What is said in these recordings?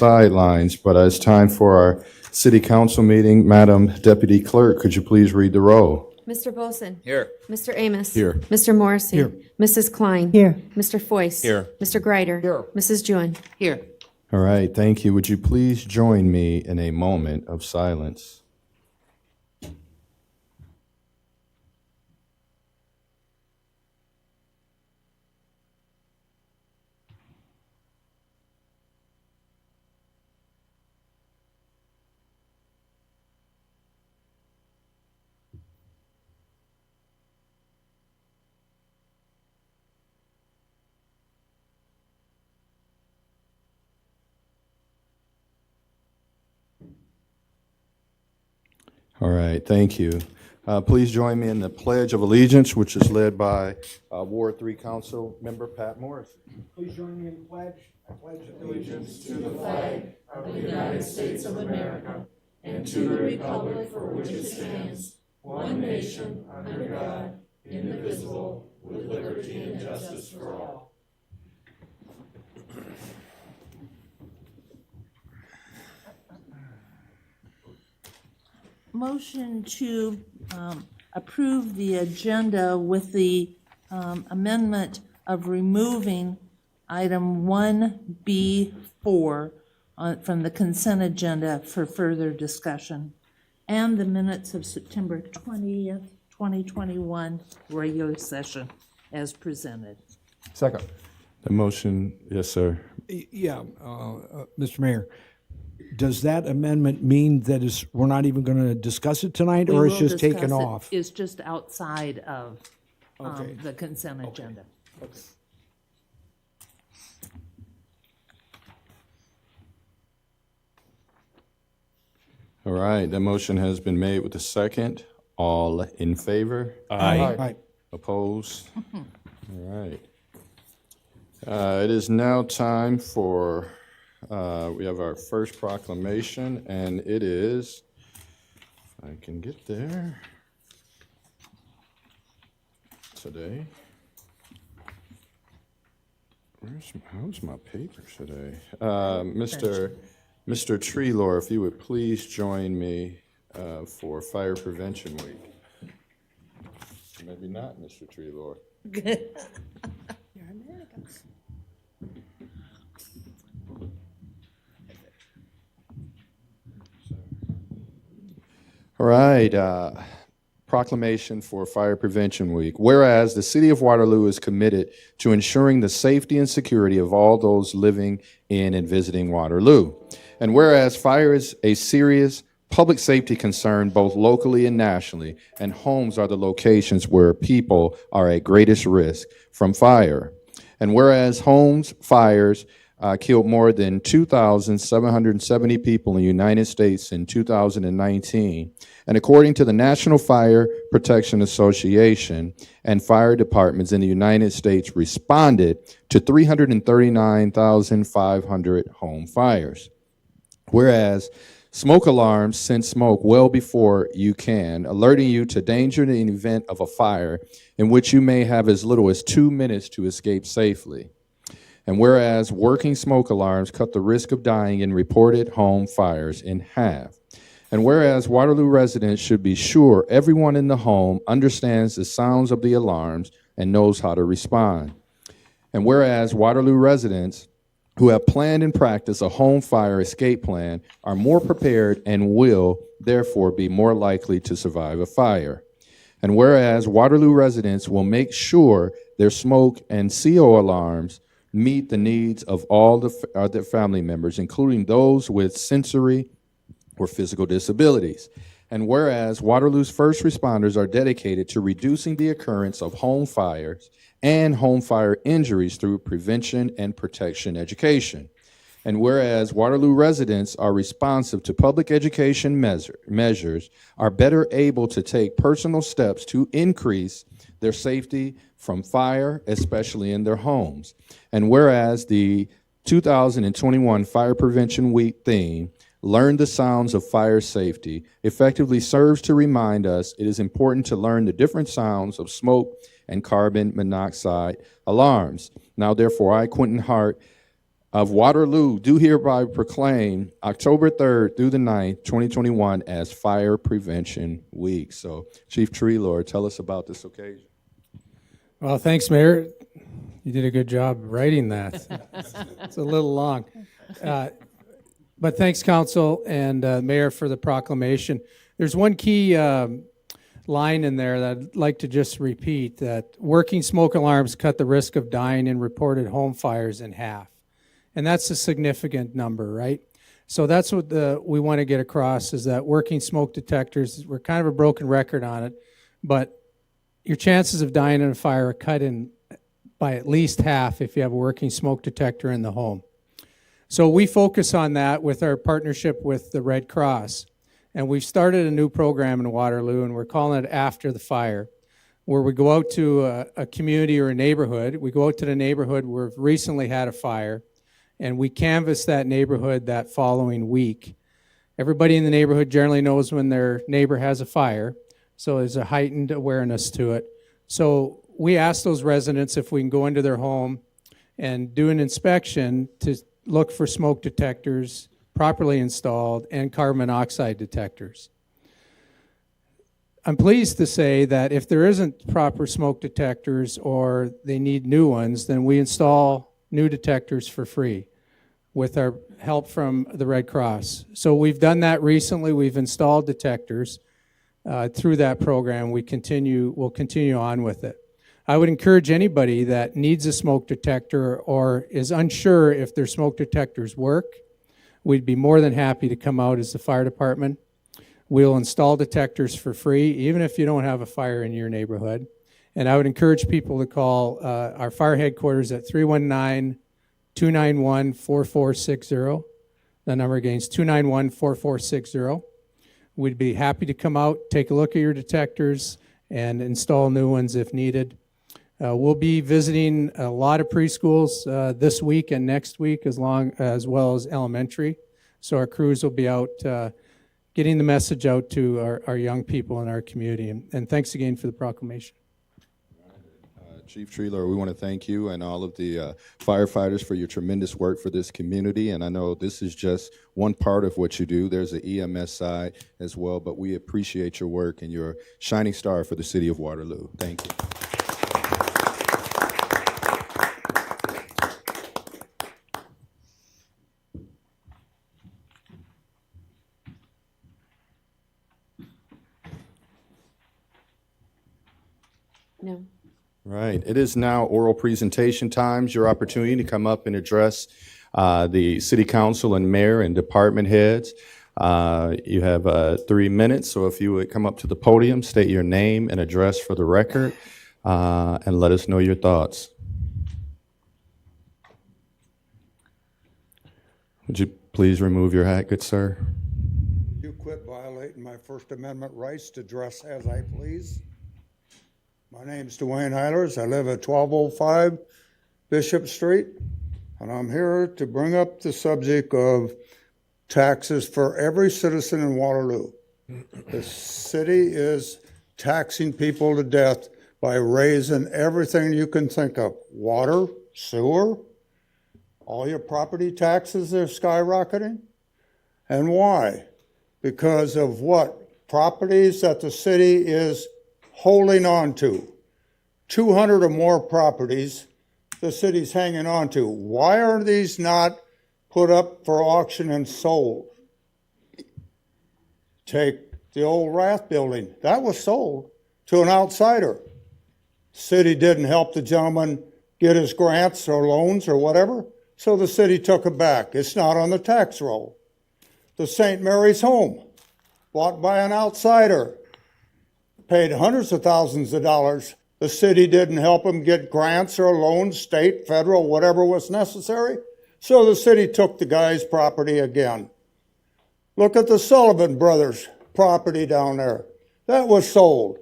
sidelines, but it's time for our city council meeting. Madam Deputy Clerk, could you please read the roll? Mr. Bolson. Here. Mr. Amos. Here. Mr. Morrissey. Here. Mrs. Klein. Here. Mr. Foyce. Here. Mr. Greider. Here. Mrs. Jewin. Here. All right, thank you. Would you please join me in a moment of silence? All right, thank you. Please join me in the Pledge of Allegiance, which is led by Ward 3 Council Member Pat Morris. Please join me in the pledge. I pledge allegiance to the flag of the United States of America and to the republic for which it stands, one nation, under God, indivisible, with liberty and justice for all. Motion to approve the agenda with the amendment of removing item 1B4 from the consent agenda for further discussion, and the minutes of September 20th, 2021 regular session as presented. Second. The motion, yes, sir. Yeah, Mr. Mayor, does that amendment mean that we're not even going to discuss it tonight, or it's just taken off? It's just outside of Okay. the consent agenda. Okay. All right, the motion has been made with a second. All in favor? Aye. Opposed? All right. It is now time for, we have our first proclamation, and it is, if I can get there today. How's my papers today? Mr. Treelor, if you would please join me for Fire Prevention Week. Maybe not, Mr. Treelor. All right, proclamation for Fire Prevention Week. Whereas the City of Waterloo is committed to ensuring the safety and security of all those living in and visiting Waterloo. And whereas fire is a serious public safety concern both locally and nationally, and homes are the locations where people are at greatest risk from fire. And whereas fires killed more than 2,770 people in the United States in 2019. And according to the National Fire Protection Association, and fire departments in the United States responded to 339,500 home fires. Whereas smoke alarms sense smoke well before you can, alerting you to danger in the event of a fire in which you may have as little as 2 minutes to escape safely. And whereas working smoke alarms cut the risk of dying in reported home fires in half. And whereas Waterloo residents should be sure everyone in the home understands the sounds of the alarms and knows how to respond. And whereas Waterloo residents who have planned and practiced a home fire escape plan are more prepared and will therefore be more likely to survive a fire. And whereas Waterloo residents will make sure their smoke and CO alarms meet the needs of all their family members, including those with sensory or physical disabilities. And whereas Waterloo's first responders are dedicated to reducing the occurrence of home fires and home fire injuries through prevention and protection education. And whereas Waterloo residents are responsive to public education measures, are better able to take personal steps to increase their safety from fire, especially in their homes. And whereas the 2021 Fire Prevention Week theme, Learn the Sounds of Fire Safety, effectively serves to remind us it is important to learn the different sounds of smoke and carbon monoxide alarms. Now, therefore, I, Quentin Hart, of Waterloo do hereby proclaim October 3rd through the 9th, 2021 as Fire Prevention Week. So, Chief Treelord, tell us about this occasion. Well, thanks, Mayor. You did a good job writing that. It's a little long. But thanks, Council and Mayor, for the proclamation. There's one key line in there that I'd like to just repeat, that working smoke alarms cut the risk of dying in reported home fires in half. And that's a significant number, right? So that's what we want to get across, is that working smoke detectors, we're kind of a broken record on it, but your chances of dying in a fire are cut in by at least half if you have a working smoke detector in the home. So we focus on that with our partnership with the Red Cross. And we've started a new program in Waterloo, and we're calling it After the Fire, where we go out to a community or a neighborhood. We go out to the neighborhood where we've recently had a fire, and we canvass that neighborhood that following week. Everybody in the neighborhood generally knows when their neighbor has a fire, so there's a heightened awareness to it. So we ask those residents if we can go into their home and do an inspection to look for smoke detectors properly installed and carbon monoxide detectors. I'm pleased to say that if there isn't proper smoke detectors or they need new ones, then we install new detectors for free with our help from the Red Cross. So we've done that recently. We've installed detectors through that program. We'll continue on with it. I would encourage anybody that needs a smoke detector or is unsure if their smoke detectors work, we'd be more than happy to come out as the fire department. We'll install detectors for free, even if you don't have a fire in your neighborhood. And I would encourage people to call our fire headquarters at 319-291-4460. The number again is 291-4460. We'd be happy to come out, take a look at your detectors, and install new ones if needed. We'll be visiting a lot of preschools this week and next week, as well as elementary. So our crews will be out getting the message out to our young people in our community. And thanks again for the proclamation. Chief Treelord, we want to thank you and all of the firefighters for your tremendous work for this community. And I know this is just one part of what you do. There's the EMS side as well, but we appreciate your work and your shining star for the city of Waterloo. Thank you. No. Right. It is now oral presentation times. Your opportunity to come up and address the city council and mayor and department heads. You have 3 minutes, so if you would come up to the podium, state your name and address for the record, and let us know your thoughts. Would you please remove your hat, good sir? You quit violating my First Amendment rights to dress as I please. My name's Dwayne Eilers. I live at 1205 Bishop Street, and I'm here to bring up the subject of taxes for every citizen in Waterloo. The city is taxing people to death by raising everything you can think of. Water, sewer, all your property taxes are skyrocketing. And why? Because of what? Properties that the city is holding on to. 200 or more properties the city's hanging on to. Why are these not put up for auction and sold? Take the old Rath building. That was sold to an outsider. City didn't help the gentleman get his grants or loans or whatever, so the city took it back. It's not on the tax roll. The St. Mary's home, bought by an outsider, paid hundreds of thousands of dollars. The city didn't help him get grants or loans, state, federal, whatever was necessary. So the city took the guy's property again. Look at the Sullivan Brothers property down there. That was sold.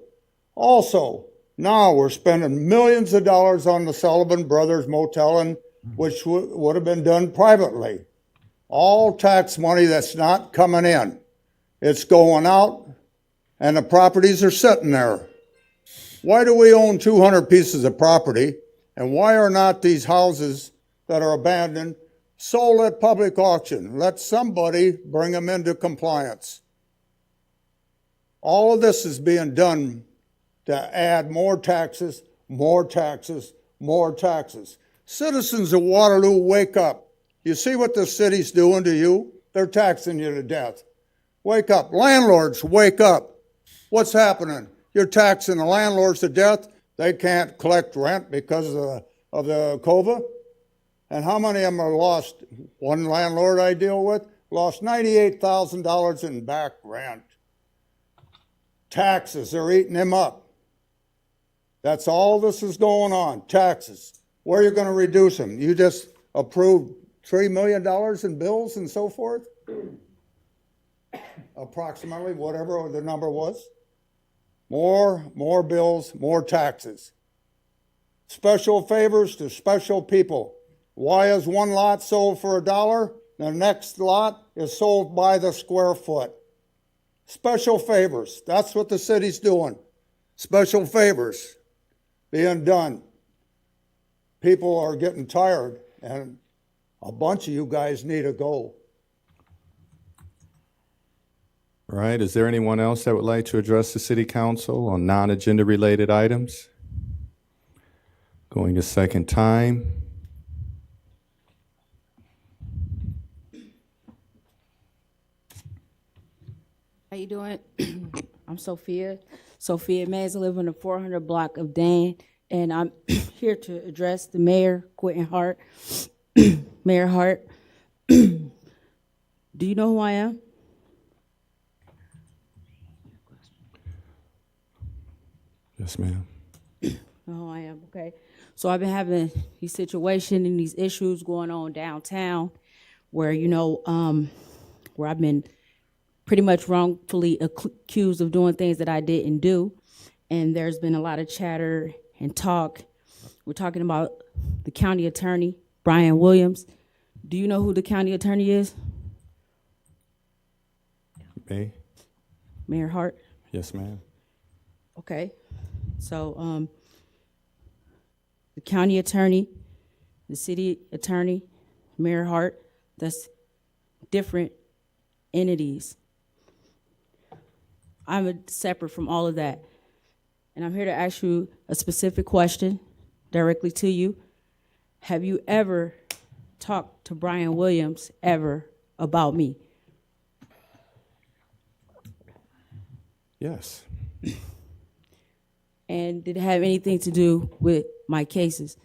Also, now we're spending millions of dollars on the Sullivan Brothers motel, which would have been done privately. All tax money that's not coming in. It's going out, and the properties are sitting there. Why do we own 200 pieces of property, and why are not these houses that are abandoned sold at public auction. Let somebody bring them into compliance. All of this is being done to add more taxes, more taxes, more taxes. Citizens of Waterloo, wake up. You see what the city's doing to you? They're taxing you to death. Wake up. Landlords, wake up. What's happening? You're taxing the landlords to death. They can't collect rent because of the COVID. And how many of them are lost? One landlord I deal with lost $98,000 in back rent. Taxes are eating him up. That's all this is going on, taxes. Where are you going to reduce them? You just approved $3 million in bills and so forth? Approximately, whatever the number was. More bills, more taxes. Special favors to special people. Why is one lot sold for $1? The next lot is sold by the square foot. Special favors. That's what the city's doing. Special favors being done. People are getting tired, and a bunch of you guys need to go. All right, is there anyone else that would like to address the city council on non-agenda related items? Going a second time. How you doing? I'm Sophia. Sophia Mays. I live in the 400 block of Dan, and I'm here to address the mayor, Quentin Hart. Mayor Hart, do you know who I am? Yes, ma'am. Know who I am, okay. So I've been having these situations and these issues going on downtown where, where I've been pretty much wrongfully accused of doing things that I didn't do. And there's been a lot of chatter and talk. We're talking about the county attorney, Brian Williams. Do you know who the county attorney is? Me? Mayor Hart? Yes, ma'am. Okay. So the county attorney, the city attorney, Mayor Hart, that's different entities. I'm separate from all of that. And I'm here to ask you a specific question directly to you. Have you ever talked to Brian Williams ever about me? Yes. And did it have anything to do with my cases?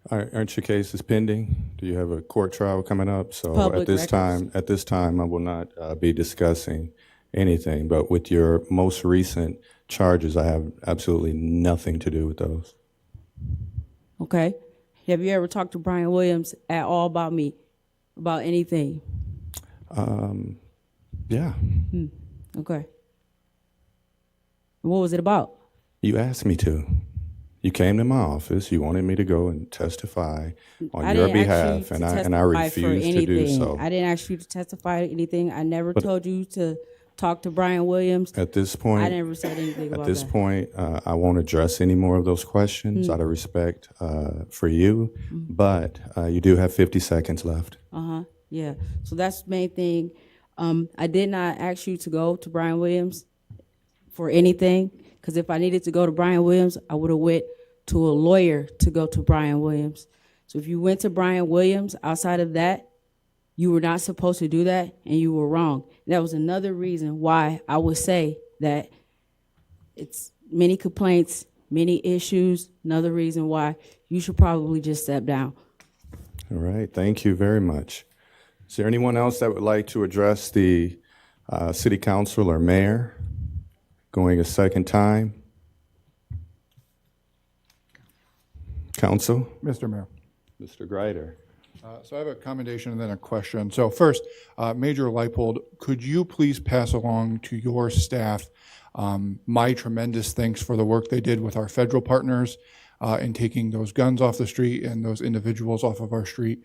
Aren't your cases pending? Do you have a court trial coming up? So Public at this records. time, I will not be discussing anything. But with your most recent charges, I have absolutely nothing to do with those. Okay. Have you ever talked to Brian Williams at all about me, about anything? Yeah. Okay. What was it about? You asked me to. You came to my office. You wanted me to go and testify on I your didn't ask behalf, you and to I testify for refused to do anything. so. I didn't ask you to testify to anything. I never told you to talk to Brian Williams. At this point, I never said anything about At this that. point, I won't address any more of those questions out of respect for you, but you do have 50 seconds left. Yeah. So that's the main thing. I did not ask you to go to Brian Williams for anything, because if I needed to go to Brian Williams, I would have went to a lawyer to go to Brian Williams. So if you went to Brian Williams outside of that, you were not supposed to do that, and you were wrong. That was another reason why I would say that it's many complaints, many issues, another reason why you should probably just step down. All right, thank you very much. Is there anyone else that would like to address the city council or mayor? Going a second time. Council? Mr. Mayor. Mr. Greider. So I have a commendation and then a question. So first, Major Leipold, could you please pass along to your staff my tremendous thanks for the work they did with our federal partners in taking those guns off the street and those individuals off of our street.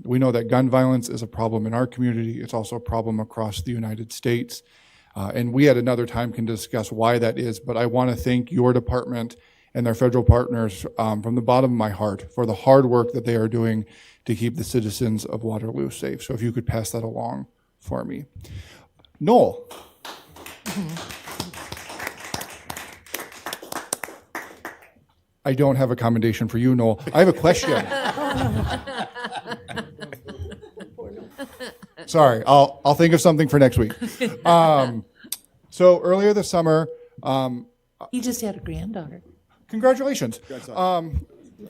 We know that gun violence is a problem in our community. It's also a problem across the United States. And we at another time can discuss why that is, but I want to thank your department and their federal partners from the bottom of my heart for the hard work that they are doing to keep the citizens of Waterloo safe. So if you could pass that along for me. Noel. I don't have a commendation for you, Noel. I have a question. Sorry, I'll think of something for next week. So earlier this summer, He just had a granddaughter. congratulations.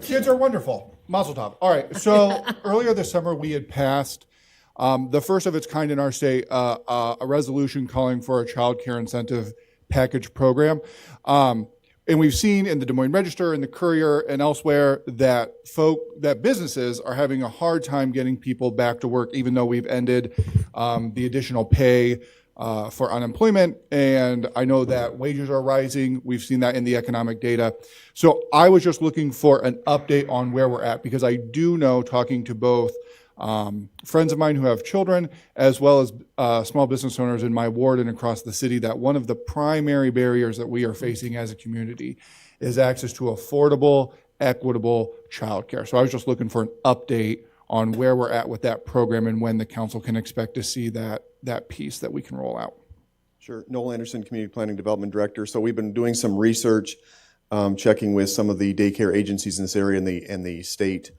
Kids are wonderful. Mazel tov. All right, so earlier this summer, we had passed the first of its kind in our state, a resolution calling for a child care incentive package program. And we've seen in the Des Moines Register and the Courier and elsewhere that businesses are having a hard time getting people back to work, even though we've ended the additional pay for unemployment. And I know that wages are rising. We've seen that in the economic data. So I was just looking for an update on where we're at, because I do know, talking to both friends of mine who have children, as well as small business owners in my ward and across the city, that one of the primary barriers that we are facing as a community is access to affordable, equitable childcare. So I was just looking for an update on where we're at with that program and when the council can expect to see that piece that we can roll out. Sure. Noel Anderson, Community Planning Development Director. So we've been doing some research, checking with some of the daycare agencies in this area and the state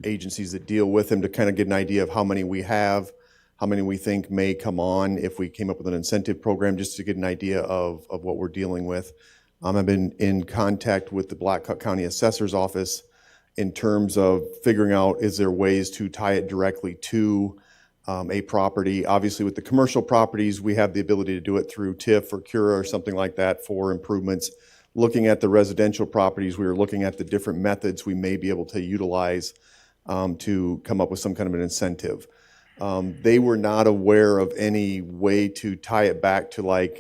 agencies that deal with them to kind of get an idea of how many we have, how many we think may come on if we came up with an incentive program, just to get an idea of what we're dealing with. I've been in contact with the Black County Assessor's Office in terms of figuring out, is there ways to tie it directly to a property. Obviously, with the commercial properties, we have the ability to do it through TIF or CURA or something like that for improvements. Looking at the residential properties, we were looking at the different methods we may be able to utilize to come up with some kind of an incentive. They were not aware of any way to tie it back to like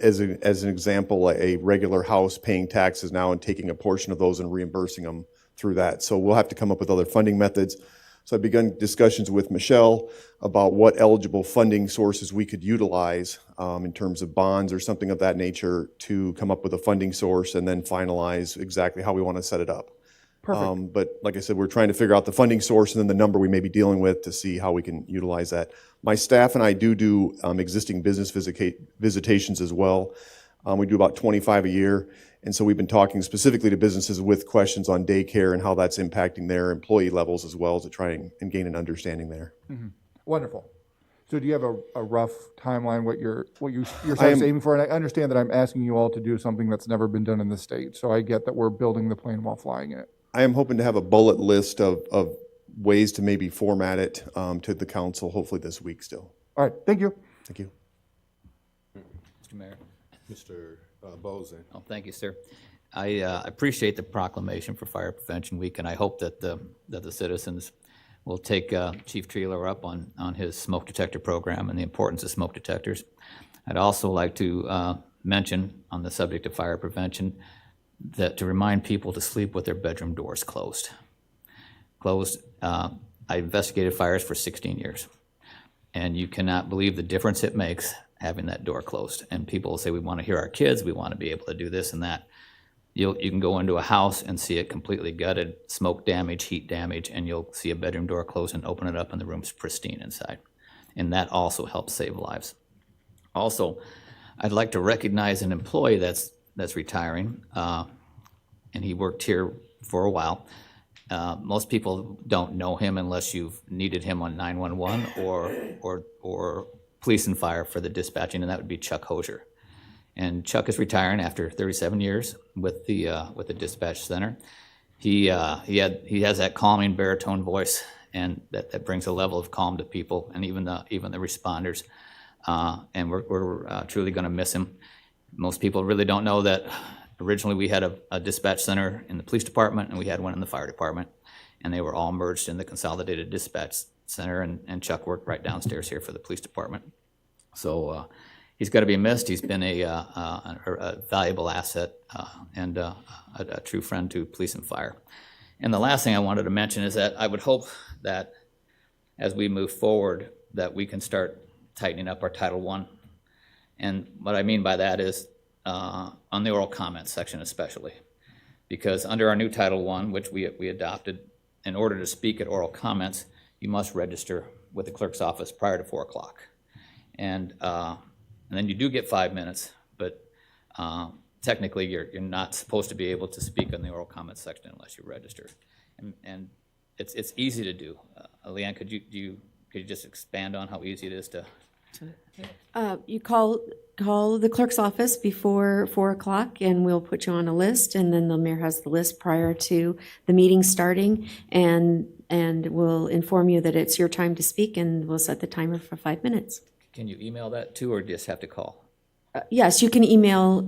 as an example, a regular house paying taxes now and taking a portion of those and reimbursing them through that. So we'll have to come up with other funding methods. So I've begun discussions with Michelle about what eligible funding sources we could utilize in terms of bonds or something of that nature to come up with a funding source and then finalize exactly how we want to set it up. Perfect. But like I said, we're trying to figure out the funding source and then the number we may be dealing with to see how we can utilize that. My staff and I do existing business visitations as well. We do about 25 a year. And so we've been talking specifically to businesses with questions on daycare and how that's impacting their employee levels as well, to try and gain an understanding there. Mm-hmm. Wonderful. So do you have a rough timeline, what your staff's aiming for? And I understand that I'm asking you all to do something that's never been done in the state. So I get that we're building the plane while flying it. I am hoping to have a bullet list of ways to maybe format it to the council, hopefully this week still. All right, thank you. Thank you. Mr. Mayor. Mr. Bozen. Oh, thank you, sir. I appreciate the proclamation for Fire Prevention Week, and I hope that the citizens will take Chief Treeler up on his smoke detector program and the importance of smoke detectors. I'd also like to mention, on the subject of fire prevention, that to remind people to sleep with their bedroom doors closed. I investigated fires for 16 years, and you cannot believe the difference it makes having that door closed. And people will say, we want to hear our kids, we want to be able to do this and that. You can go into a house and see it completely gutted, smoke damage, heat damage, and you'll see a bedroom door closed and open it up and the room's pristine inside. And that also helps save lives. Also, I'd like to recognize an employee that's retiring, and he worked here for a while. Most people don't know him unless you've needed him on 911 or police and fire for the dispatching, and that would be Chuck Hosier. And Chuck is retiring after 37 years with the dispatch center. He has that calming baritone voice, and that brings a level of calm to people, and even the responders. And we're truly going to miss him. Most people really don't know that originally we had a dispatch center in the police department and we had one in the fire department, and they were all merged in the consolidated dispatch center, and Chuck worked right downstairs here for the police department. So he's got to be missed. He's been a valuable asset and a true friend to police and fire. And the last thing I wanted to mention is that I would hope that as we move forward that we can start tightening up our Title I. And what I mean by that is on the oral comments section especially. Because under our new Title I, which we adopted, in order to speak at oral comments, you must register with the clerk's office prior to 4 o'clock. And then you do get 5 minutes, but technically you're not supposed to be able to speak on the oral comments section unless you register. And it's easy to do. Leanne, could you just expand on how easy it is to? You call the clerk's office before 4 o'clock, and we'll put you on a list, and then the mayor has the list prior to the meeting starting, and we'll inform you that it's your time to speak, and we'll set the timer for 5 minutes. Can you email that too, or just have to call? Yes, you can email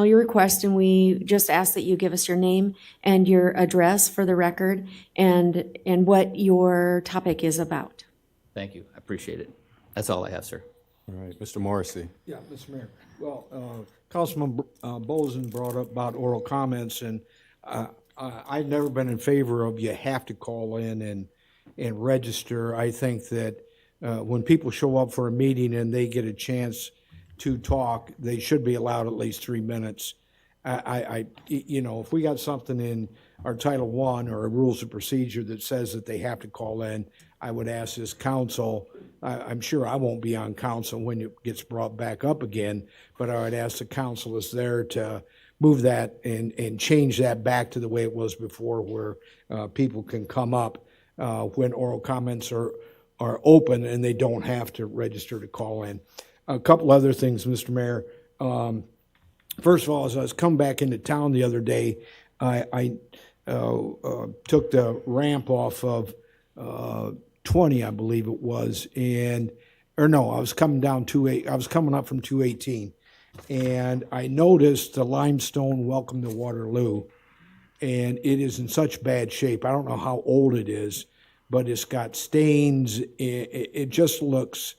your request, and we just ask that you give us your name and your address for the record, and what your topic is about. Thank you, I appreciate it. That's all I have, sir. All right, Mr. Morrissey. Yeah, Mr. Mayor. Well, Councilman Bozen brought up about oral comments, and I've never been in favor of you have to call in and register. I think that when people show up for a meeting and they get a chance to talk, they should be allowed at least 3 minutes. If we got something in our Title I or a rules of procedure that says that they have to call in, I would ask this council, I'm sure I won't be on council when it gets brought back up again, but I would ask the council that's there to move that and change that back to the way it was before, where people can come up when oral comments are open and they don't have to register to call in. A couple other things, Mr. Mayor. First of all, as I was coming back into town the other day, I took the ramp off of 20, I believe it was, I was coming down I was coming up from 218, and I noticed the limestone Welcome to Waterloo, and it is in such bad shape. I don't know how old it is, but it's got stains. It just looks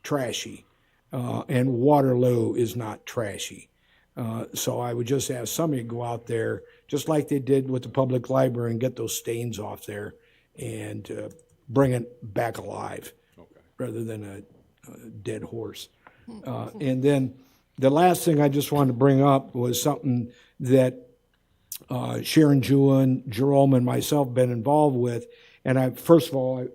trashy, and Waterloo is not trashy. So I would just ask somebody to go out there, just like they did with the public library, and get those stains off there and bring it back alive, rather than a dead horse. And then the last thing I just wanted to bring up was something that Sharon Jewin, Jerome, and myself have been involved with. And first of all,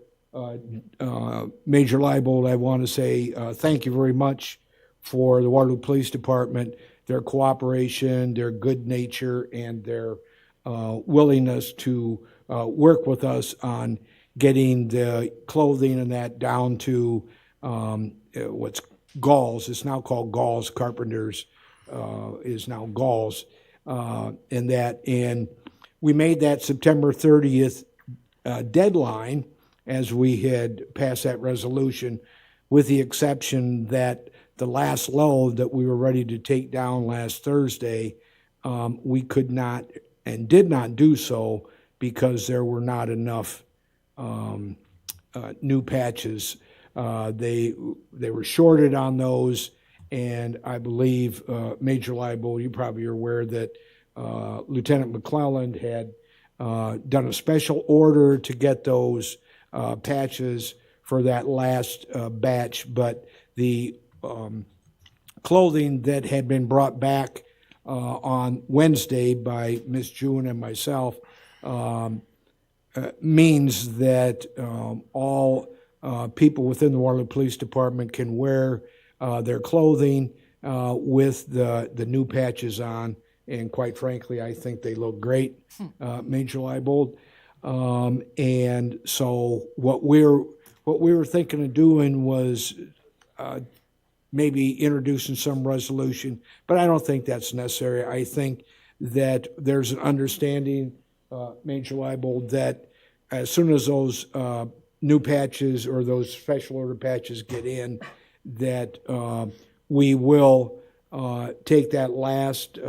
Major Leibold, I want to say thank you very much for the Waterloo Police Department, their cooperation, their good nature, and their willingness to work with us on getting the clothing and that down to what's Galls. It's now called Galls. Carpenters is now Galls. And we made that September 30th deadline, as we had passed that resolution, with the exception that the last load that we were ready to take down last Thursday, we could not and did not do so because there were not enough new patches. They were shorted on those, and I believe Major Leibold, you probably are aware that Lieutenant McClelland had done a special order to get those patches for that last batch, but the clothing that had been brought back on Wednesday by Ms. Jewin and myself means that all people within the Waterloo Police Department can wear their clothing with the new patches on, and quite frankly, I think they look great, Major Leibold. And so what we were thinking of doing was maybe introducing some resolution, but I don't think that's necessary. I think that there's an understanding, Major Leibold, that as soon as those new patches or those special order patches get in, that we will take that last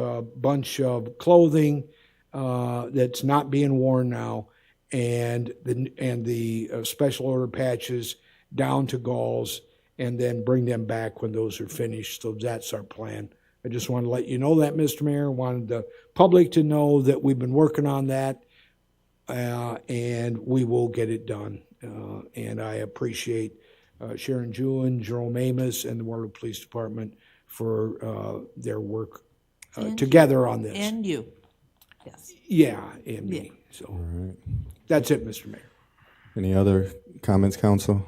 bunch of clothing that's not being worn now, and the special order patches down to Galls, and then bring them back when those are finished. So that's our plan. I just want to let you know that, Mr. Mayor. Wanted the public to know that we've been working on that, and we will get it done. And I appreciate Sharon Jewin, Jerome Amos, and the Waterloo Police Department for their work together on this. And you. Yes. Yeah, and me. So that's it, Mr. Mayor. Any other comments, council?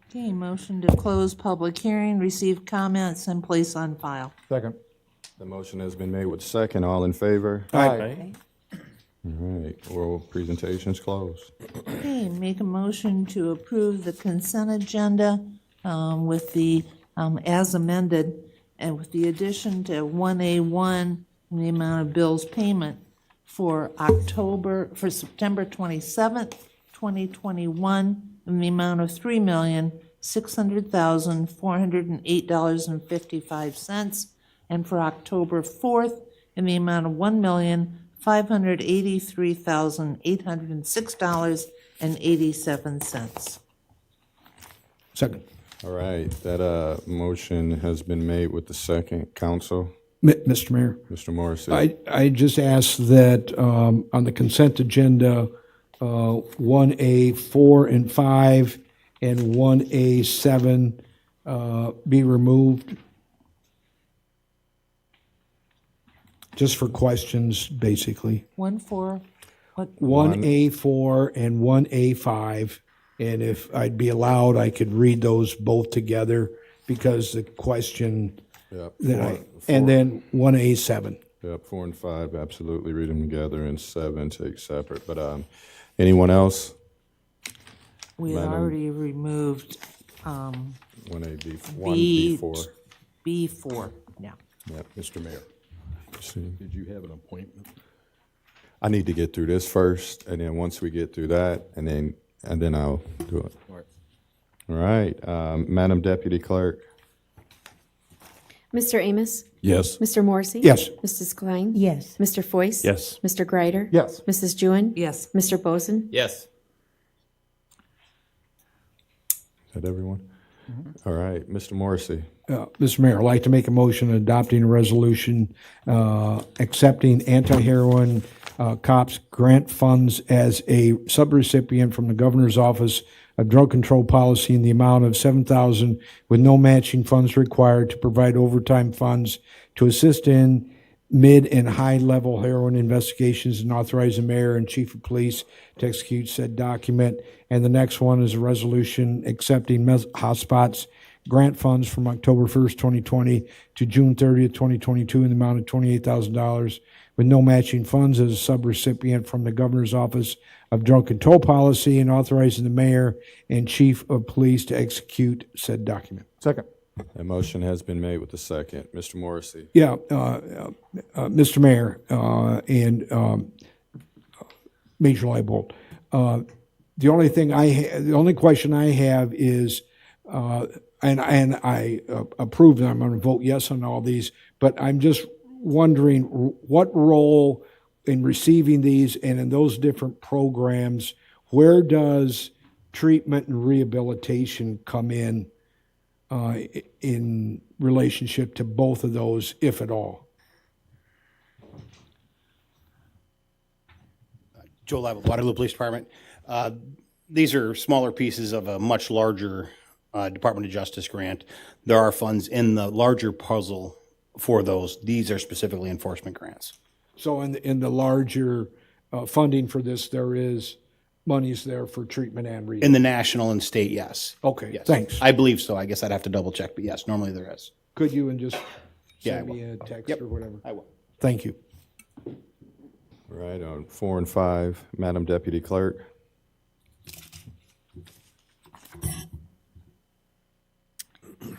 Okay, motion to close public hearing, receive comments, and place on file. Second. The motion has been made with second. All in favor? Aye. All right, oral presentations closed. Okay, make a motion to approve the consent agenda with the, as amended, and with the addition to 1A1, the amount of bills payment for September 27th, 2021, in the amount of $3,600,408.55, and for October 4th, in the amount of $1,583,806.87. Second. All right, that motion has been made with the second. Council, Mr. Mayor, Mr. Morrissey. I just ask that on the consent agenda, 1A 4 and 5 and 1A 7 be removed. Just for questions, basically. 1-4, what, 1A 4 and 1A 5. And if I'd be allowed, I could read those both together because the question Yep, and then 1A 7. Yep, 4 and 5, absolutely read them together, and 7 take separate. But anyone else? we had Madam- already removed 1A, B, 1B4. B4, yeah. Yep, Mr. Mayor. Did you have an appointment? I need to get through this first, and then once we get through that, and then I'll do it. All right. All right, Madam Deputy Clerk. Mr. Amos? Yes. Mr. Morrissey? Yes. Mrs. Klein? Yes. Mr. Foyce? Yes. Mr. Greider? Yes. Mrs. Jewin? Yes. Mr. Bozen? Yes. Is that everyone? All right, Mr. Morrissey. Mr. Mayor, I'd like to make a motion adopting a resolution accepting anti-heroin cops grant funds as a subrecipient from the Governor's Office of Drug Control Policy in the amount of $7,000 with no matching funds required to provide overtime funds to assist in mid and high-level heroin investigations and authorize the mayor and chief of police to execute said document. And the next one is a resolution accepting hotspots grant funds from October 1st, 2020 to June 30th, 2022 in the amount of $28,000 with no matching funds as a subrecipient from the Governor's Office of Drug Control Policy and authorizing the mayor and chief of police to execute said document. Second. A motion has been made with the second. Mr. Morrissey. Yeah, Mr. Mayor and Major Leibold, the only question I have is, and I approve that I'm going to vote yes on all these, but I'm just wondering what role in receiving these and in those different programs, where does treatment and rehabilitation come in relationship to both of those, if at all? Joe Live, Waterloo Police Department. These are smaller pieces of a much larger Department of Justice grant. There are funds in the larger puzzle for those. These are specifically enforcement grants. So in the larger funding for this, there is monies there for treatment and rehab? In the national and state, yes. Okay, Yes. thanks. I believe so. I guess I'd have to double check, but yes, normally there is. Could you and just Yeah, I send me will. a text Yep. or whatever? I will. Thank you. All right, on 4 and 5, Madam Deputy Clerk.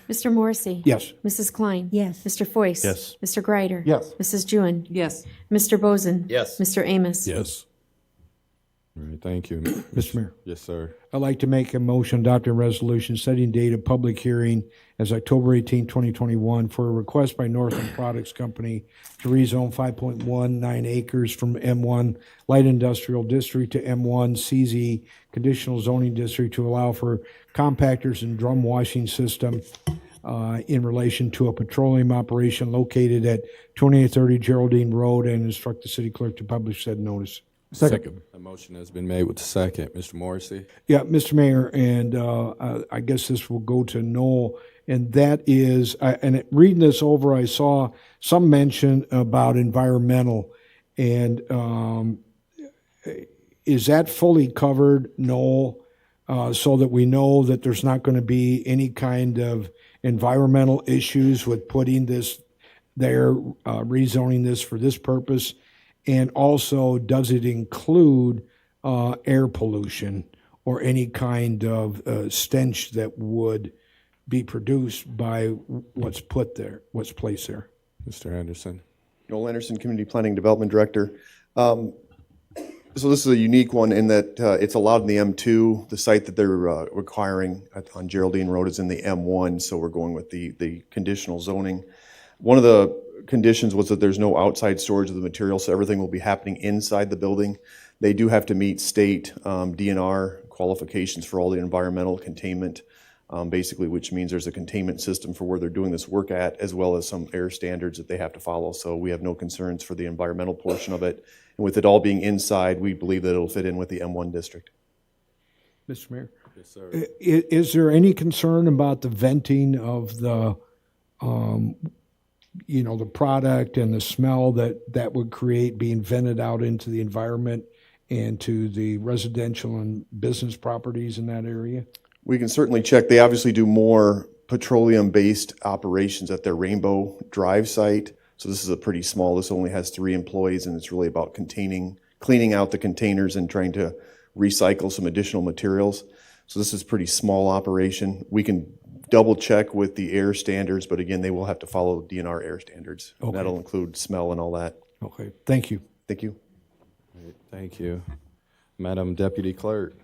Mr. Morrissey? Yes. Mrs. Klein? Yes. Mr. Foyce? Yes. Mr. Greider? Yes. Mrs. Jewin? Yes. Mr. Bozen? Yes. Mr. Amos? Yes. All right, thank you. Mr. Mayor. Yes, sir. I'd like to make a motion adopting a resolution setting date of public hearing as October 18, 2021 for a request by Northland Products Company to rezone 5.19 acres from M1 Light Industrial District to M1 CZ Conditional Zoning District to allow for compactors and drum washing system in relation to a petroleum operation located at 2830 Geraldine Road, and instruct the city clerk to publish said notice. Second. A motion has been made with the second. Mr. Morrissey. Yeah, Mr. Mayor, and I guess this will go to Noel. and that is, reading this over, I saw some mention about environmental, and is that fully covered, Noel, so that we know that there's not going to be any kind of environmental issues with putting this there, rezoning this for this purpose? And also, does it include air pollution or any kind of stench that would be produced by what's put there, what's placed there? Mr. Anderson. Noel Anderson, Community Planning Development Director. So this is a unique one in that it's allowed in the M2. The site that they're requiring on Geraldine Road is in the M1, so we're going with the conditional zoning. One of the conditions was that there's no outside storage of the material, so everything will be happening inside the building. They do have to meet state DNR qualifications for all the environmental containment, basically, which means there's a containment system for where they're doing this work at, as well as some air standards that they have to follow. So we have no concerns for the environmental portion of it. And with it all being inside, we believe that it'll fit in with the M1 district. Mr. Mayor? Yes, sir. Is there any concern about the venting of the, the product and the smell that would create being vented out into the environment and to the residential and business properties in that area? We can certainly check. They obviously do more petroleum-based operations at their Rainbow Drive site. So this is a pretty small, this only has 3 employees, and it's really about cleaning out the containers and trying to recycle some additional materials. So this is a pretty small operation. We can double check with the air standards, but again, they will have to follow DNR air standards. Okay. That'll include smell and all that. Okay, thank you. Thank you. Great, thank you. Madam Deputy Clerk.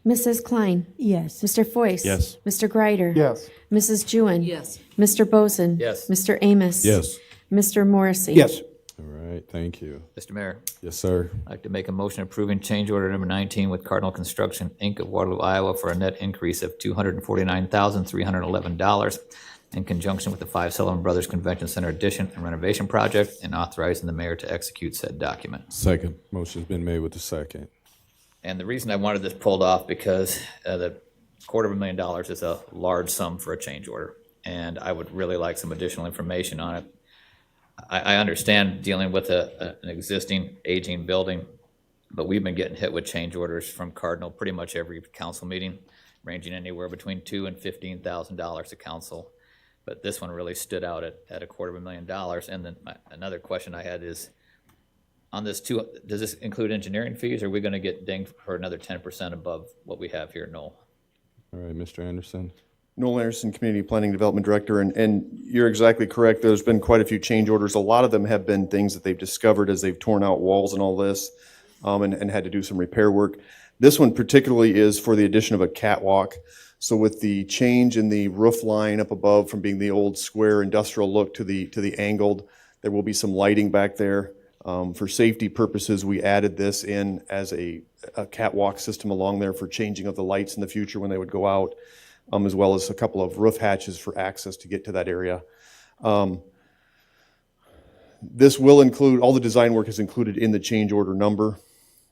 Mrs. Klein? Yes. Mr. Foyce? Yes. Mr. Greider? Yes. Mrs. Jewin? Yes. Mr. Bozen? Yes. Mr. Amos? Yes. Mr. Morrissey? Yes. All right, thank you. Mr. Mayor, Yes, sir. I'd like to make a motion approving change order number 19 with Cardinal Construction, Inc. of Waterloo, Iowa for a net increase of $249,311 in conjunction with the 5 Sullivan Brothers Convention Center addition and renovation project, and authorizing the mayor to execute said document. Second. Motion's been made with the second. And the reason I wanted this pulled off because the $250,000 is a large sum for a change order, and I would really like some additional information on it. I understand dealing with an existing aging building, but we've been getting hit with change orders from Cardinal pretty much every council meeting, ranging anywhere between $2,000 and $15,000 a council. But this one really stood out at $250,000. And then another question I had is, on this does this include engineering fees, or are we going to get dinged for another 10% above what we have here, Noel? All right, Mr. Anderson. Noel Anderson, Community Planning Development Director, and you're exactly correct. There's been quite a few change orders. A lot of them have been things that they've discovered as they've torn out walls and all this, and had to do some repair work. This one particularly is for the addition of a catwalk. So with the change in the roof line up above from being the old square industrial look to the angled, there will be some lighting back there. For safety purposes, we added this in as a catwalk system along there for changing of the lights in the future when they would go out, as well as a couple of roof hatches for access to get to that area. This will include, all the design work is included in the change order number,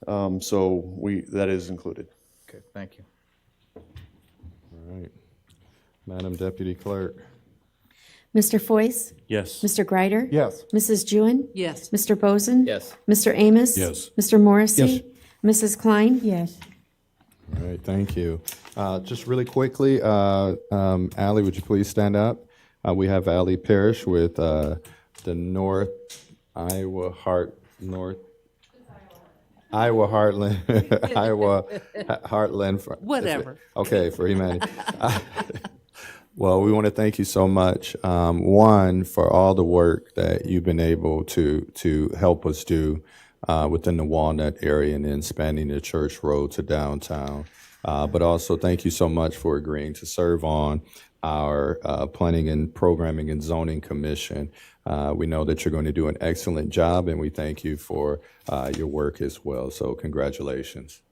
so that is included. Okay, thank you. All right. Madam Deputy Clerk. Mr. Foyce? Yes. Mr. Greider? Yes. Mrs. Jewin? Yes. Mr. Bozen? Yes. Mr. Amos? Yes. Mr. Morrissey? Yes. Mrs. Klein? Yes. All right, thank you. Just really quickly, Allie, would you please stand up? We have Allie Parrish with the North Iowa Heartland, Iowa Heartland. Whatever. Okay, for humanity. Well, we want to thank you so much. One, for all the work that you've been able to help us do within the Walnut area and then expanding the Church Road to downtown. But also thank you so much for agreeing to serve on our Planning and Programming and Zoning Commission. We know that you're going to do an excellent job, and we thank you for your work as well. So congratulations.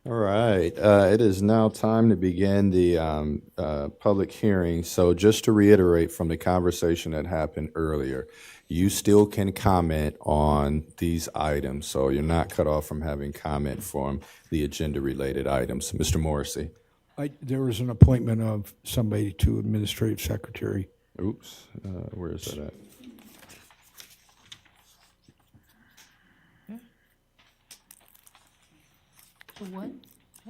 All right, it is now time to begin the public hearing. So just to reiterate from the conversation that happened earlier, you still can comment on these items, so you're not cut off from having comment from the agenda-related items. Mr. Morrissey. There was an appointment of somebody to administrative secretary. Oops, where is that at? What?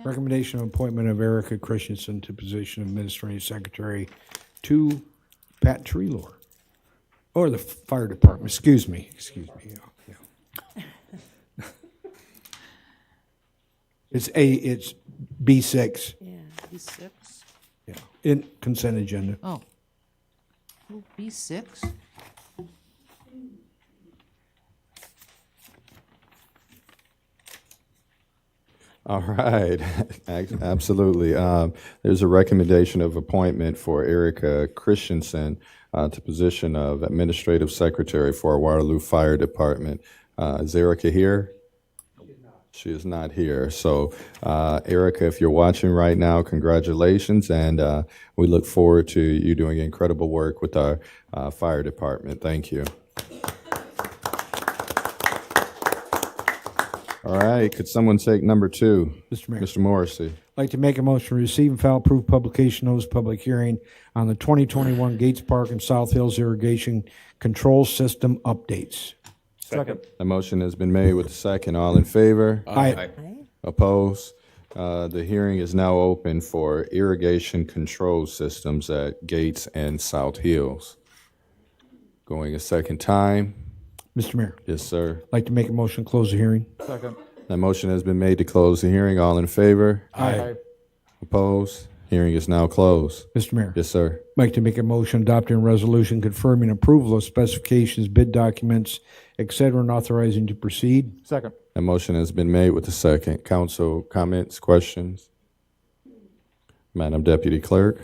Recommendation of appointment of Erica Christensen to position of administrative secretary to Pat Treelor. Or the fire department, excuse me. Yeah. It's B6, Yeah, B6. yeah, in consent agenda. Oh. Oh, B6? All right, absolutely. There's a recommendation of appointment for Erica Christensen to position of Administrative Secretary for our Waterloo Fire Department. Is Erica here? She is not here. So, Erica, if you're watching right now, congratulations, and we look forward to you doing incredible work with our fire department. Thank you. All right, could someone take number 2? Mr. Mayor. Mr. Morrissey. I'd like to make a motion to receive and file approved publication notice public hearing on the 2021 Gates Park and South Hills Irrigation Control System updates. Second. A motion has been made with the second. All in favor? Aye. Opposed? The hearing is now open for irrigation control systems at Gates and South Hills. Going a second time. Mr. Mayor, Yes, sir. I'd like to make a motion to close the hearing. Second. That motion has been made to close the hearing. All in favor? Aye. Opposed? Hearing is now closed. Mr. Mayor, Yes, sir. I'd like to make a motion adopting a resolution confirming approval of specifications, bid documents, et cetera, and authorizing to proceed. Second. That motion has been made with the second. Council comments, questions? Madam Deputy Clerk?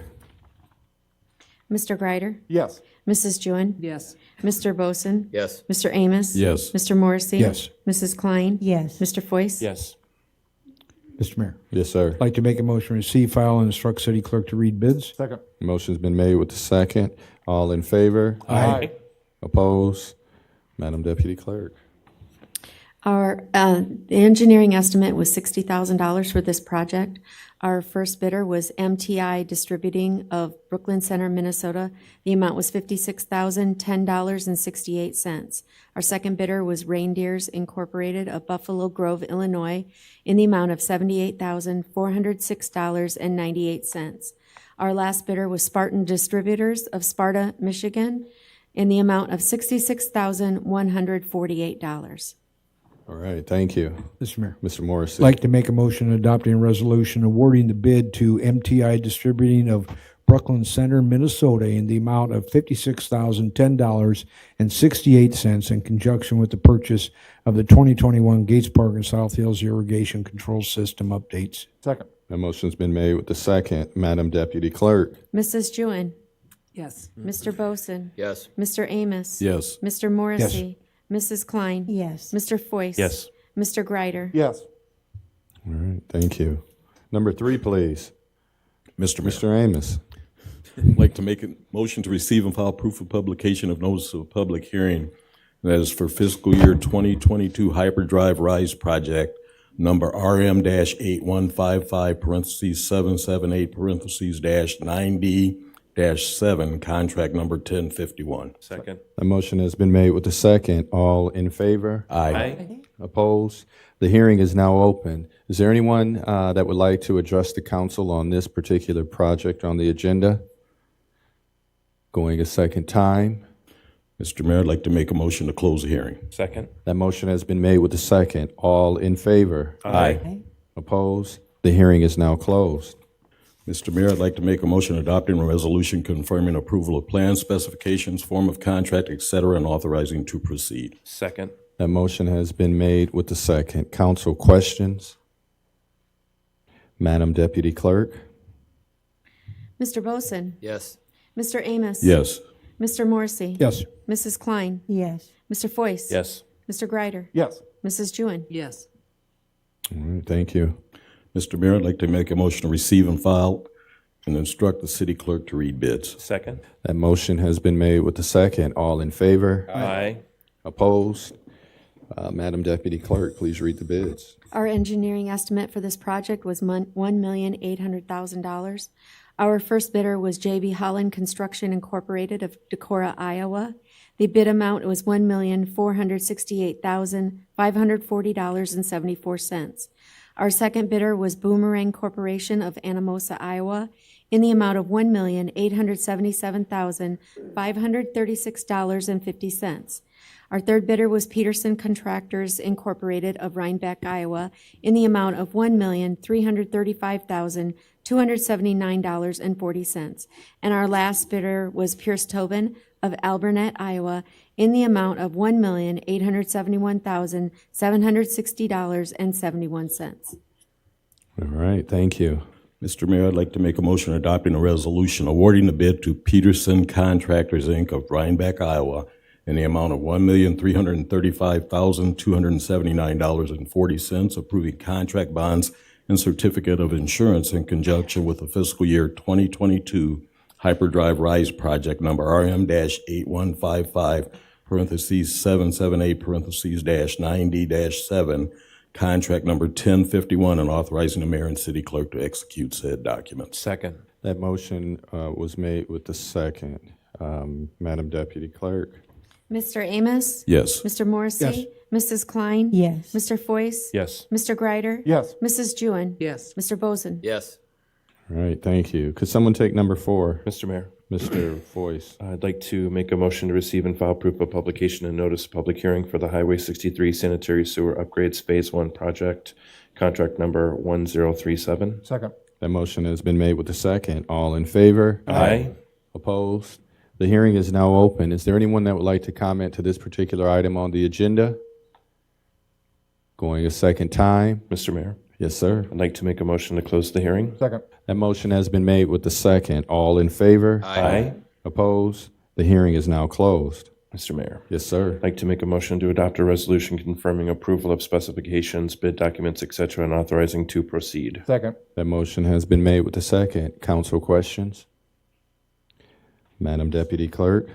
Mr. Greider? Yes. Mrs. Jewin? Yes. Mr. Boson? Yes. Mr. Amos? Yes. Mr. Morrissey? Yes. Mrs. Klein? Yes. Mr. Foyce? Yes. Mr. Mayor, Yes, sir. I'd like to make a motion to receive, file, and instruct city clerk to read bids. Second. Motion's been made with the second. All in favor? Aye. Opposed? Madam Deputy Clerk. Our the engineering estimate was $60,000 for this project. Our first bidder was MTI Distributing of Brooklyn Center, Minnesota. The amount was $56,010.68. Our second bidder was Reindeers Incorporated of Buffalo Grove, Illinois, in the amount of $78,406.98. Our last bidder was Spartan Distributors of Sparta, Michigan, in the amount of $66,148. All right, thank you. Mr. Mayor, Mr. Morrissey. I'd like to make a motion adopting a resolution awarding the bid to MTI Distributing of Brooklyn Center, Minnesota, in the amount of $56,010.68 in conjunction with the purchase of the 2021 Gates Park and South Hills Irrigation Control System updates. Second. A motion's been made with the second. Madam Deputy Clerk. Mrs. Jewin? Yes. Mr. Boson? Yes. Mr. Amos? Yes. Mr. Morrissey? Mrs. Klein? Yes. Mr. Foyce? Yes. Mr. Greider? Yes. All right, thank you. Number 3, please. Mr. Mayor, Mr. Amos. I'd like to make a motion to receive and file proof of publication of notice of public hearing. That is for fiscal year 2022 Hyperdrive Rise Project, number RM-8155, parentheses 778, parentheses -9D-7, contract number 1051. Second. A motion has been made with the second. All in favor? Aye. Opposed? The hearing is now open. Is there anyone that would like to address the council on this particular project on the agenda? Going a second time. Mr. Mayor, I'd like to make a motion to close the hearing. Second. That motion has been made with the second. All in favor? Aye. Opposed? The hearing is now closed. Mr. Mayor, I'd like to make a motion adopting a resolution confirming approval of plans, specifications, form of contract, et cetera, and authorizing to proceed. Second. That motion has been made with the second. Council questions? Madam Deputy Clerk? Mr. Boson? Yes. Mr. Amos? Yes. Mr. Morrissey? Yes. Mrs. Klein? Yes. Mr. Foyce? Yes. Mr. Greider? Yes. Mrs. Jewin? Yes. All right, thank you. Mr. Mayor, I'd like to make a motion to receive and file and instruct the city clerk to read bids. Second. That motion has been made with the second. All in favor? Aye. Opposed? Madam Deputy Clerk, please read the bids. Our engineering estimate for this project was $1,800,000. Our first bidder was J.B. Holland Construction Incorporated of Decorah, Iowa. The bid amount was $1,468,540.74. Our second bidder was Boomerang Corporation of Anamosa, Iowa, in the amount of $1,877,536.50. Our third bidder was Peterson Contractors Incorporated of Rhinebeck, Iowa, in the amount of $1,335,279.40. And our last bidder was Pierce Tobin of Alburnett, Iowa, in the amount of $1,871,760.71. All right, thank you. Mr. Mayor, I'd like to make a motion adopting a resolution awarding the bid to Peterson Contractors, Inc. of Rhinebeck, Iowa, in the amount of $1,335,279.40, approving contract bonds and certificate of insurance in conjunction with the fiscal year 2022 Hyperdrive Rise project number RM-8155, parentheses 778, parentheses -90-7, contract number 1051, and authorizing the mayor and city clerk to execute said documents. Second. That motion was made with the second. Madam Deputy Clerk? Mr. Amos? Yes. Mr. Morrissey? Mrs. Klein? Yes. Mr. Foyce? Yes. Mr. Greider? Yes. Mrs. Jewin? Yes. Mr. Bozen? Yes. All right, thank you. Could someone take number 4? Mr. Mayor, Mr. Voice. I'd like to make a motion to receive and file proof of publication and notice of public hearing for the Highway 63 Sanitary Sewer Upgrades Phase 1 project, contract number 1037. Second. That motion has been made with the second. All in favor? Aye. Opposed? The hearing is now open. Is there anyone that would like to comment to this particular item on the agenda? Going a second time? Mr. Mayor, Yes, sir. I'd like to make a motion to close the hearing. Second. That motion has been made with the second. All in favor? Aye. Opposed? The hearing is now closed. Mr. Mayor, Yes, sir. I'd like to make a motion to adopt a resolution confirming approval of specifications, bid documents, etc., and authorizing to proceed. Second. That motion has been made with the second. Council questions? Madam Deputy Clerk?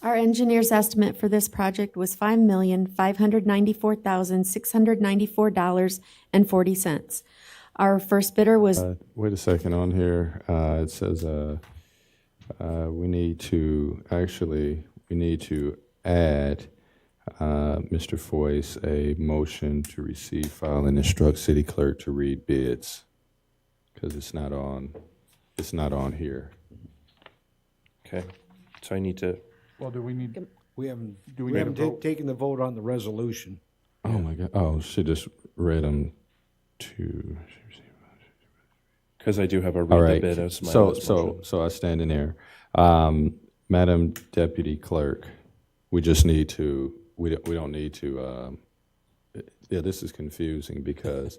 Our engineer's estimate for this project was $5,594,694.40. Our first bidder was Wait a second on here. It says we need to add, Mr. Foyce, a motion to receive, file, and instruct city clerk to read bids, because it's not on here. Okay, so I need to, Well, do we need, We haven't, Do we we need a haven't vote? taken the vote on the resolution. Oh, my God. Oh, should just read them to. because I do have a All read the right. bid as my So, last so, motion. so I stand in there. Madam Deputy Clerk, we just need to, we don't need to, yeah, this is confusing because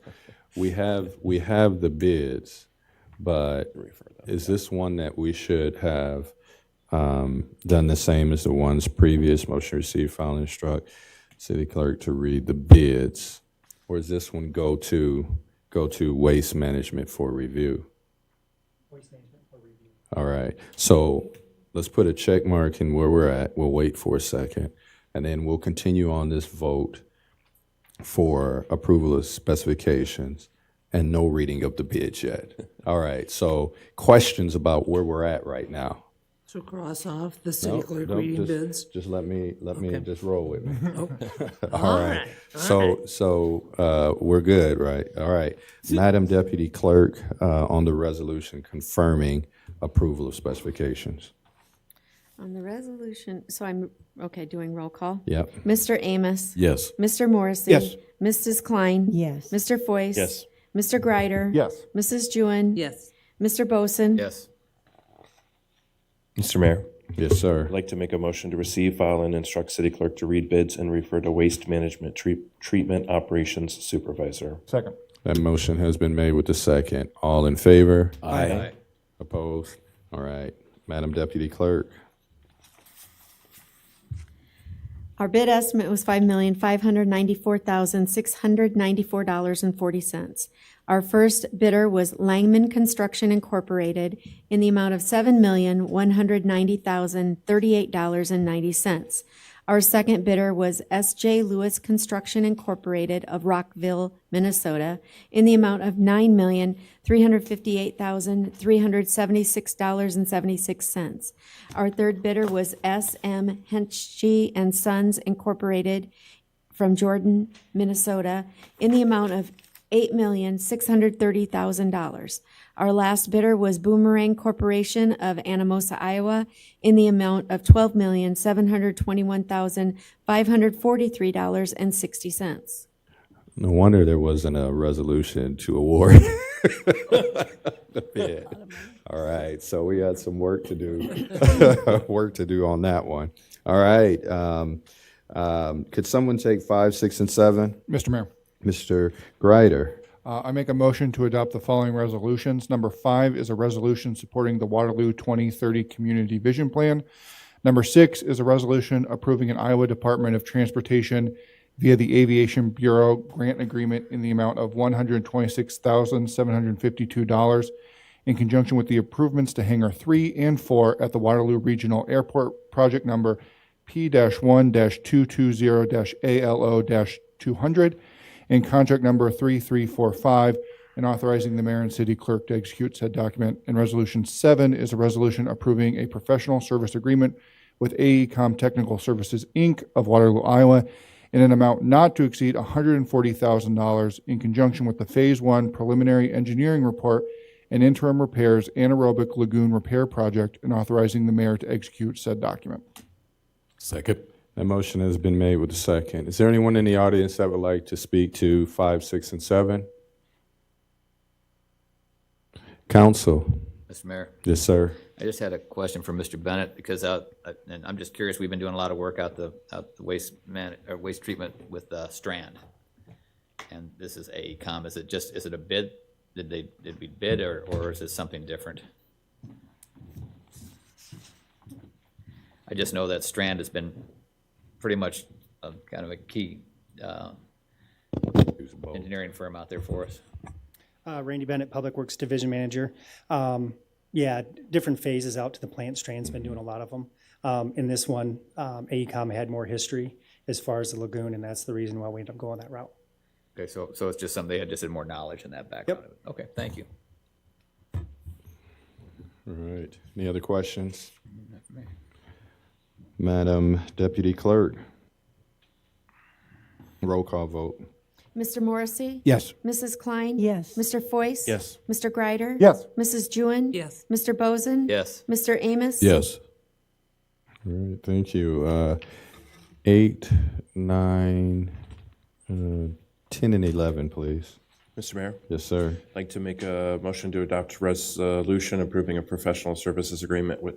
we have the bids, but is this one that we should have done the same as the ones previous? Motion received, file, and instruct city clerk to read the bids, or is this one go to waste management for review? All right, so let's put a check mark in where we're at. We'll wait for a second, and then we'll continue on this vote for approval of specifications and no reading of the bids yet. All right, so questions about where we're at right now? So cross off the city Nope, clerk nope, reading just- bids. Just let me just roll with me. All All right. So we're good, right? All right. Madam Deputy Clerk, on the resolution confirming approval of specifications. on the resolution, so I'm, okay, doing roll call. Yep. Mr. Amos? Yes. Mr. Morrissey? Yes. Mrs. Klein? Yes. Mr. Foyce? Yes. Mr. Greider? yes. Mrs. Jewin? Yes. Mr. Boson? Yes. Mr. Mayor, Yes, sir. I'd like to make a motion to receive, file, and instruct city clerk to read bids and refer to waste management treatment operations supervisor. Second. That motion has been made with the second. All in favor? Aye. Opposed? All right. Madam Deputy Clerk. Our bid estimate was $5,594,694.40. Our first bidder was Langman Construction Incorporated in the amount of $7,190,038.90. Our second bidder was S.J. Lewis Construction Incorporated of Rockville, Minnesota, in the amount of $9,358,376.76. Our third bidder was S.M. Henschke and Sons Incorporated from Jordan, Minnesota, in the amount of $8,630,000. Our last bidder was Boomerang Corporation of Anamosa, Iowa, in the amount of $12,721,543.60. No wonder there wasn't a resolution to award the bid. All right, so we had some work to do, work to do on that one. All right, could someone take 5, 6, and 7? Mr. Mayor, Mr. Greider. I make a motion to adopt the following resolutions. Number 5 is a resolution supporting the Waterloo 2030 Community Vision Plan. Number 6 is a resolution approving an Iowa Department of Transportation via the Aviation Bureau grant agreement in the amount of $126,752 in conjunction with the improvements to Hangar 3 and 4 at the Waterloo Regional Airport, project number P-1-220-ALO-200, and contract number 3345, and authorizing the mayor and city clerk to execute said document. And Resolution 7 is a resolution approving a professional service agreement with AECom Technical Services, Inc. of Waterloo, Iowa, in an amount not to exceed $140,000 in conjunction with the Phase 1 preliminary engineering report and interim repairs anaerobic lagoon repair project, and authorizing the mayor to execute said document. Second. That motion has been made with a second. Is there anyone in the audience that would like to speak to 5, 6, and 7? Council. Mr. Mayor, Yes, sir. I just had a question for Mr. Bennett, because and I'm just curious, we've been doing a lot of work out the waste treatment with Strand. And this is AECom. Is it a bid? Did we bid, or is this something different? I just know that Strand has been pretty much kind of a key engineering firm out there for us. Randy Bennett, Public Works Division Manager. Yeah, different phases out to the plant. Strand's been doing a lot of them. In this one, AECom had more history as far as the lagoon, and that's the reason why we ended up going that route. Okay, so it's just something, they just had more knowledge in that background. Yep. Of it. Okay, thank you. All right. Any other questions? Madam Deputy Clerk. Roll call vote. Mr. Morrissey? Yes. Mrs. Klein? Yes. Mr. Foyce? Yes. Mr. Greider? Yes. Mrs. Jewin? Yes. Mr. Bozen? Yes. Mr. Amos? Yes. All right, thank you. 8, 9, 10, and 11, please. Mr. Mayor, Yes, sir. I'd like to make a motion to adopt resolution approving a professional services agreement with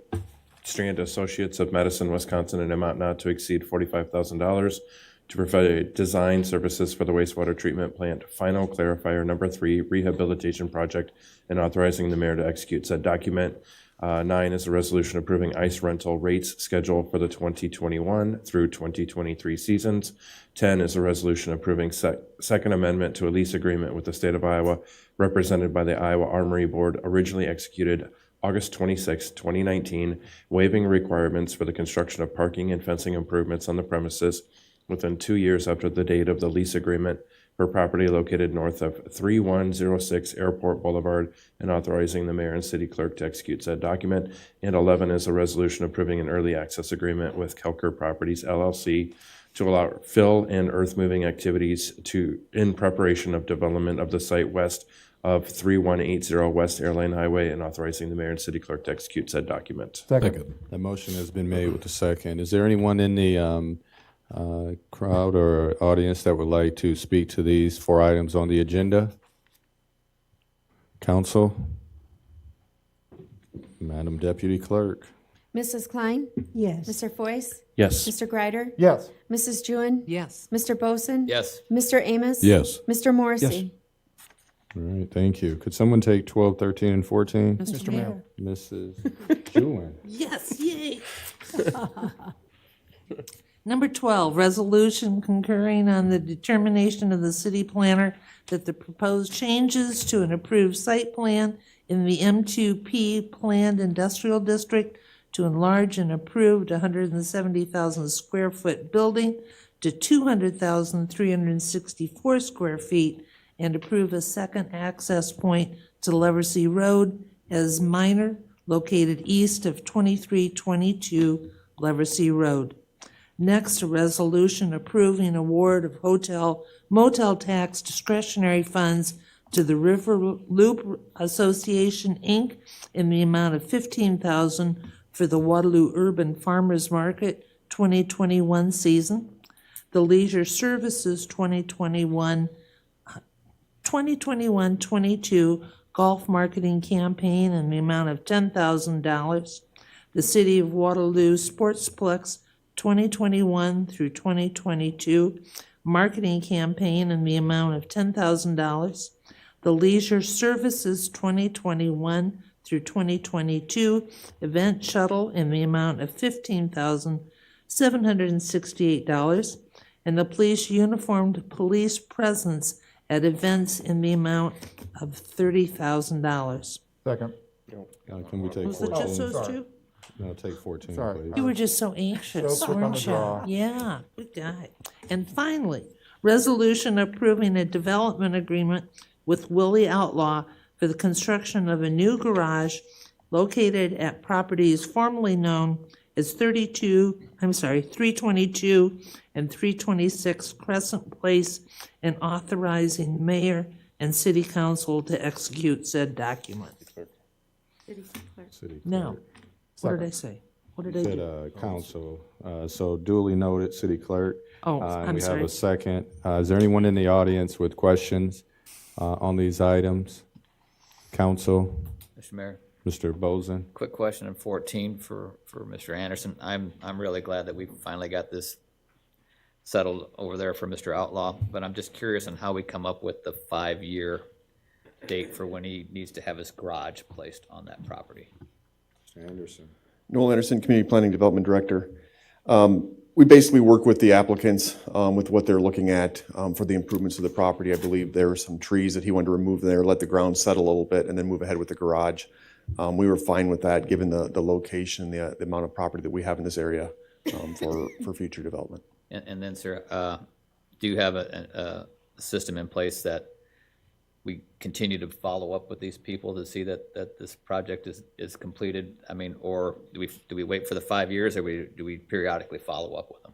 Strand Associates of Madison, Wisconsin, in an amount not to exceed $45,000 to provide design services for the wastewater treatment plant final clarifier number 3 rehabilitation project, and authorizing the mayor to execute said document. 9 is a resolution approving ice rental rates schedule for the 2021 through 2023 seasons. 10 is a resolution approving second amendment to a lease agreement with the state of Iowa, represented by the Iowa Armory Board, originally executed August 26, 2019, waiving requirements for the construction of parking and fencing improvements on the premises within 2 years after the date of the lease agreement for property located north of 3106 Airport Boulevard, and authorizing the mayor and city clerk to execute said document. And 11 is a resolution approving an early access agreement with Kelker Properties LLC to allow fill and earth moving activities in preparation of development of the site west of 3180 West Airline Highway, and authorizing the mayor and city clerk to execute said document. Second. That motion has been made with a second. Is there anyone in the crowd or audience that would like to speak to these 4 items on the agenda? Council? Madam Deputy Clerk? Mrs. Klein? Yes. Mr. Foyce? Yes. Mr. Greider? Yes. Mrs. Jewin? Yes. Mr. Bozen? Yes. Mr. Amos? Yes. Mr. Morrissey? All right, thank you. Could someone take 12, 13, and 14? Mr. Mayor. Mrs. Jewin? Yes, yay. Number 12, resolution concurring on the determination of the city planner that the proposed changes to an approved site plan in the M2P Planned Industrial District to enlarge an approved 170,000 square foot building to 200,364 square feet and approve a second access point to Leversey Road as minor located east of 2322 Leversey Road. Next, a resolution approving award of hotel motel tax discretionary funds to the River Loop Association, Inc. in the amount of $15,000 for the Waterloo Urban Farmers Market 2021 season. The Leisure Services 2021-22 golf marketing campaign in the amount of $10,000. The City of Waterloo Sportsplex 2021 through 2022 marketing campaign in the amount of $10,000. The Leisure Services 2021 through 2022 event shuttle in the amount of $15,768, and the police uniformed police presence at events in the amount of $30,000. Second. Can we take Was it 14? just those two? No, take 14, Sorry. please. You were just so anxious, So quick on weren't the you? draw. Yeah, good guy. And finally, resolution approving a development agreement with Willie Outlaw for the construction of a new garage located at properties formerly known as 322 and 326 Crescent Place, and authorizing mayor and city council to execute said document. City Now, clerk. what did I say? What did I Said, do? council. So duly noted, city clerk. Oh, And I'm we have sorry. a second. Is there anyone in the audience with questions on these items? Council, Mr. Mayor, Mr. Bozen. quick question on 14 for Mr. Anderson. I'm really glad that we finally got this settled over there for Mr. Outlaw, but I'm just curious on how we come up with the 5-year date for when he needs to have his garage placed on that property. Mr. Anderson. Noel Anderson, Community Planning Development Director. We basically work with the applicants with what they're looking at for the improvements of the property. I believe there were some trees that he wanted to remove there, let the ground settle a little bit, and then move ahead with the garage. We were fine with that, given the location, the amount of property that we have in this area for future development. And then, sir, do you have a system in place that we continue to follow up with these people to see that this project is completed? I mean, or do we wait for the 5 years, or do we periodically follow up with them?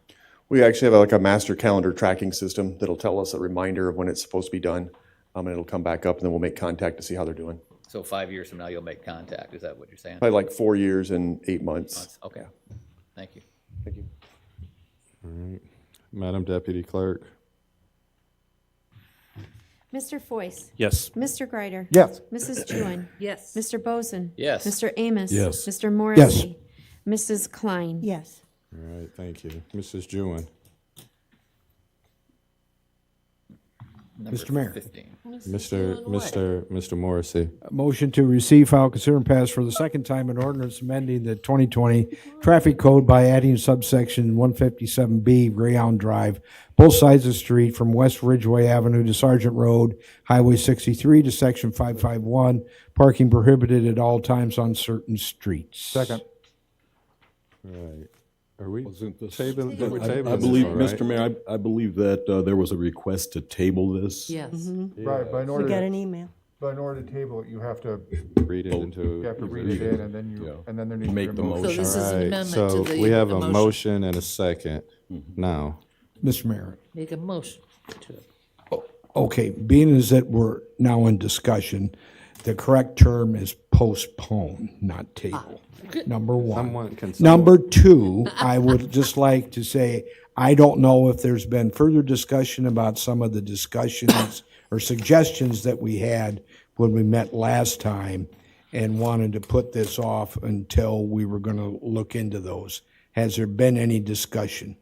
We actually have like a master calendar tracking system that'll tell us a reminder of when it's supposed to be done, and it'll come back up, and then we'll make contact to see how they're doing. So 5 years from now, you'll make contact. Is that what you're saying? Probably like 4 years and 8 months. Okay. Thank you. Thank you. All right. Madam Deputy Clerk. Mr. Foyce. Yes. Mr. Greider. Yes. Mrs. Jewin. Yes. Mr. Bozen. Yes. Mr. Amos. Yes. Mr. Morrissey. Mrs. Klein. Yes. All right, thank you. Mrs. Jewin. Number Mr. Mayor. 15. Mr. Morrissey. Motion to receive, file, consider, and pass for the second time an ordinance amending the 2020 traffic code by adding subsection 157B Greyhound Drive, both sides of the street from West Ridgeway Avenue to Sergeant Road, Highway 63 to Section 551, parking prohibited at all times on certain streets. Second. All right. Are we Wasn't this- tabling? I believe, Mr. Mayor, I believe that there was a request to table this. Yes. Right, but in We order, got an email. but in order to table it, you have to Read it into. read it in, and then there needs to be a Make the motion. So this is All an right, amendment so to the we have the a motion and a second now. Mr. Mayor. Make a motion to it. Okay, being as that we're now in discussion, the correct term is postpone, not table. Number one. Someone can. Number two, I would just like to say, I don't know if there's been further discussion about some of the discussions or suggestions that we had when we met last time and wanted to put this off until we were going to look into those. Has there been any discussion?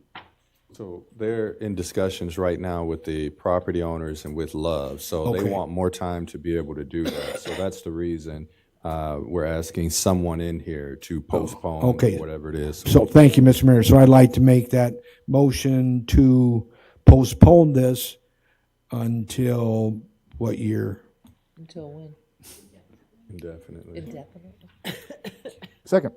So they're in discussions right now with the property owners and with Love. So they Okay. want more time to be able to do that. So that's the reason we're asking someone in here to postpone okay. whatever it is. So, thank you, Mr. Mayor. So I'd like to make that motion to postpone this until what year? Until when? Indefinitely. Indefinitely. Second.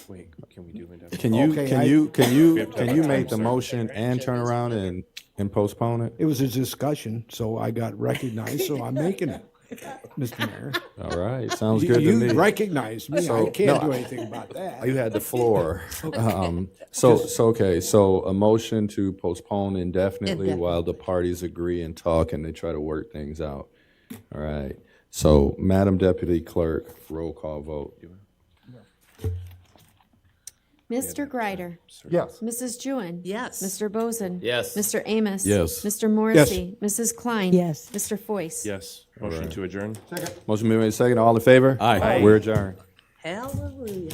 Wait, can we do indefinite? Can you, Okay, can I- you, can you, have to can have you a make the time, sir. motion and turn around and postpone it? It was a discussion, so I got recognized, so I'm making it, Mr. Mayor. All right, sounds good to You me. recognized me. I So, can't no, do anything about that. You had the floor. Okay, so a motion to postpone indefinitely while the parties agree and talk and they try to work things out. All right, so Madam Deputy Clerk, roll call vote. Mr. Greider. Yes. Mrs. Jewin. Yes. Mr. Bozen. Yes. Mr. Amos. Yes. Mr. Morrissey. Mrs. Klein. Yes. Mr. Foyce. Yes. Motion to adjourn? Motion been made second, all in favor? Aye. We're adjourned. Hallelujah.